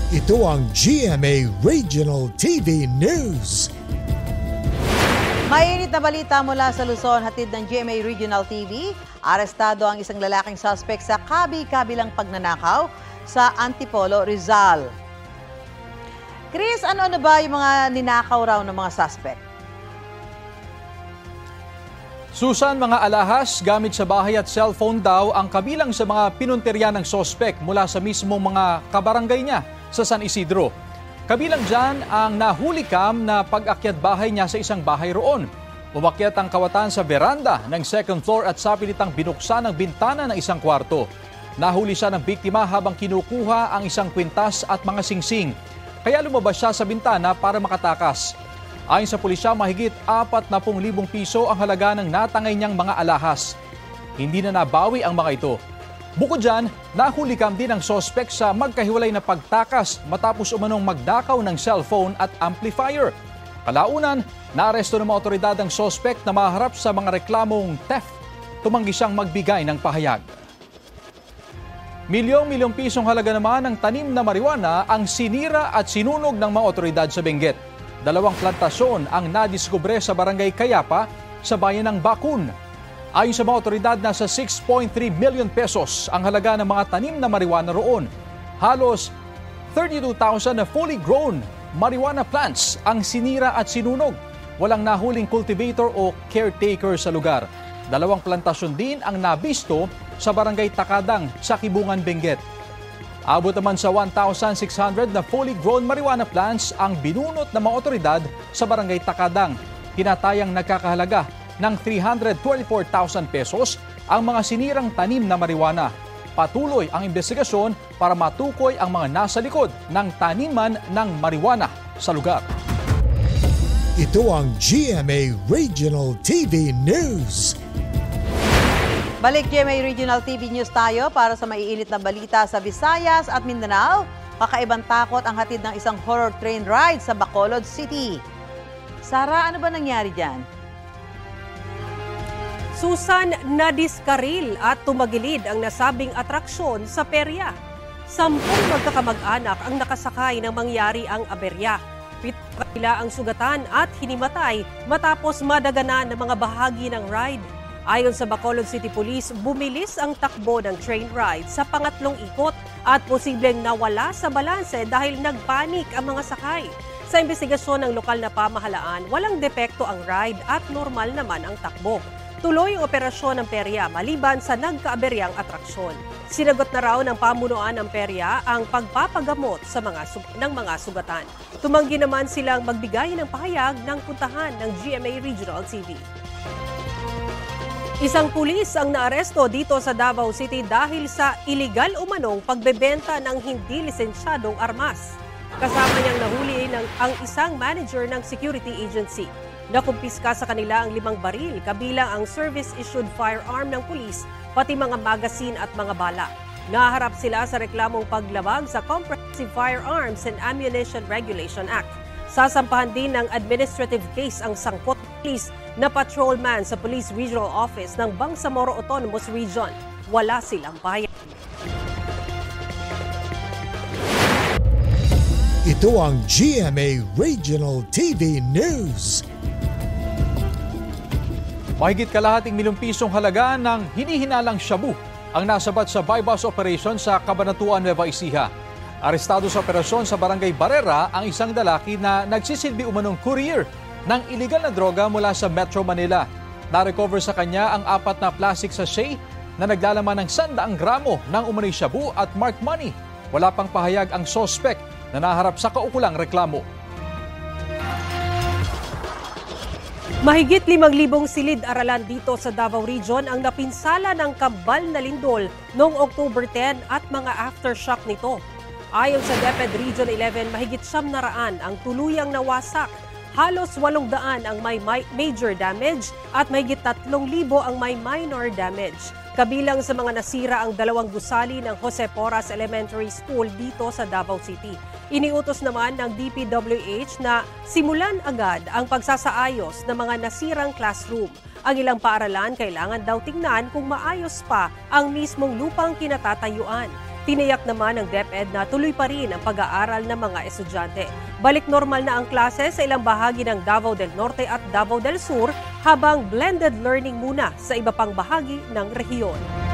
Ito ang GMA Regional TV News. Mainit na balita mula sa Luzon, hatid ng GMA Regional TV. Arestado ang isang lalaking suspect sa kabi-kabilang pagnanakaw sa Antipolo, Rizal. Chris, ano ba yung mga ninakaw raw ng mga suspect? Susan, mga alahas gamit sa bahay at cellphone daw ang kabilang sa mga pinuntirya ng suspect mula sa mismong mga kabarangay niya sa San Isidro. Kabilang dyan ang nahuli cam na pag-akyat bahay niya sa isang bahay roon. Umakyat ang kawatan sa veranda ng second floor at sapilitang binuksan ang bintana ng isang kwarto. Nahuli siya ng biktima habang kinukuha ang isang kwintas at mga singsing. Kaya lumabas siya sa bintana para makatakas. Ayon sa pulisya, mahigit 40,000 piso ang halaga ng natangay niyang mga alahas. Hindi na nabawi ang mga ito. Bukod dyan, nahuli cam din ang sospek sa magkahiwalay na pagtakas matapos umanong magnakaw ng cellphone at amplifier. Kalaunan, naaresto ng mga otoridad ang sospek na maharap sa mga reklamong theft. Tumanggi siyang magbigay ng pahayag. Milyong-milyong pisong halaga naman ng tanim na marijuana ang sinira at sinunog ng mga otoridad sa Benguet. 2 plantasyon ang nadiskubre sa barangay Kayapa sa bayan ng Bakun. Ayon sa mga otoridad, nasa 6.3 million pesos ang halaga ng mga tanim na marijuana roon. Halos 32,000 na fully grown marijuana plants ang sinira at sinunog. Walang nahuling cultivator o caretaker sa lugar. 2 plantasyon din ang nabisto sa barangay Takadang sa Kibungan, Benguet. Abot naman sa 1,600 na fully grown marijuana plants ang binunot ng mga otoridad sa barangay Takadang. Hinatayang nagkakahalaga ng 324,000 pesos ang mga sinirang tanim na marijuana. Patuloy ang investigasyon para matukoy ang mga nasa likod ng taniman ng marijuana sa lugar. Ito ang GMA Regional TV News. Balik GMA Regional TV News tayo para sa maiinit na balita sa Visayas at Mindanao. Kakaibang takot ang hatid ng isang horror train ride sa Bacolod City. Sara, ano ba nangyari dyan? Susan, nadiskaril at tumagilid ang nasabing atraksyon sa perya. 10 magkakamag-anak ang nakasakay nang mangyari ang aberya. 7 kanila ang sugatan at hinimatay matapos madaganan ng mga bahagi ng ride. Ayon sa Bacolod City Police, bumilis ang takbo ng train ride sa pangatlong ikot at posibleng nawala sa balanse dahil nagpanik ang mga sakay. Sa investigasyon ng lokal na pamahalaan, walang depekto ang ride at normal naman ang takbo. Tuloy ang operasyon ng perya maliban sa nagkaaberyang atraksyon. Sinagot na raw ng pamunuan ng perya ang pagpapagamot sa ng mga sugatan. Tumanggi naman silang magbigay ng pahayag ng puntahan ng GMA Regional TV. Isang pulis ang naaresto dito sa Davao City dahil sa iligal umanong pagbebenta ng hindi lisensyadong armas. Kasama niyang nahuli ang isang manager ng security agency. Nakumpiska sa kanila ang 5 baril, kabilang ang service-issued firearm ng pulis, pati mga magasin at mga bala. Naharap sila sa reklamong paglabag sa Comprehensive Firearms and Ammunition Regulation Act. Sasampahan din ng administrative case ang sangkot police na patrolman sa Police Regional Office ng Bangsamoro Autonomous Region. Wala silang pahayag. Ito ang GMA Regional TV News. Mahigit kalahating milyong pisong halaga ng hinihinalang shabu ang nasabat sa buy-bust operation sa Cabanatuan, Nueva Ecija. Arestado sa operasyon sa Barangay Barrera ang isang lalaki na nagsisilbi umanong courier ng iligal na droga mula sa Metro Manila. Na-recover sa kanya ang 4 na plastic sachet na naglalaman ng 100 gramo ng umano'y shabu at marked money. Wala pang pahayag ang sospek na naharap sa kaukulang reklamo. Mahigit 5,000 silid-aralan dito sa Davao Region ang napinsala ng kambal na lindol noong October 10 at mga aftershock nito. Ayon sa DepEd Region 11, mahigit 900 ang tuluyang nawasak. Halos 800 ang may major damage at mahigit 3,000 ang may minor damage. Kabilang sa mga nasira ang 2 gusali ng Jose Porras Elementary School dito sa Davao City. Iniutos naman ng DPWH na simulan agad ang pagsasaayos ng mga nasirang classroom. Ang ilang paaralan kailangan daw tingnan kung maayos pa ang mismong lupang kinatatayuan. Tiniyak naman ng DepEd na tuloy pa rin ang pag-aaral ng mga estudyante. Balik normal na ang klase sa ilang bahagi ng Davao del Norte at Davao del Sur habang blended learning muna sa iba pang bahagi ng rehiyon.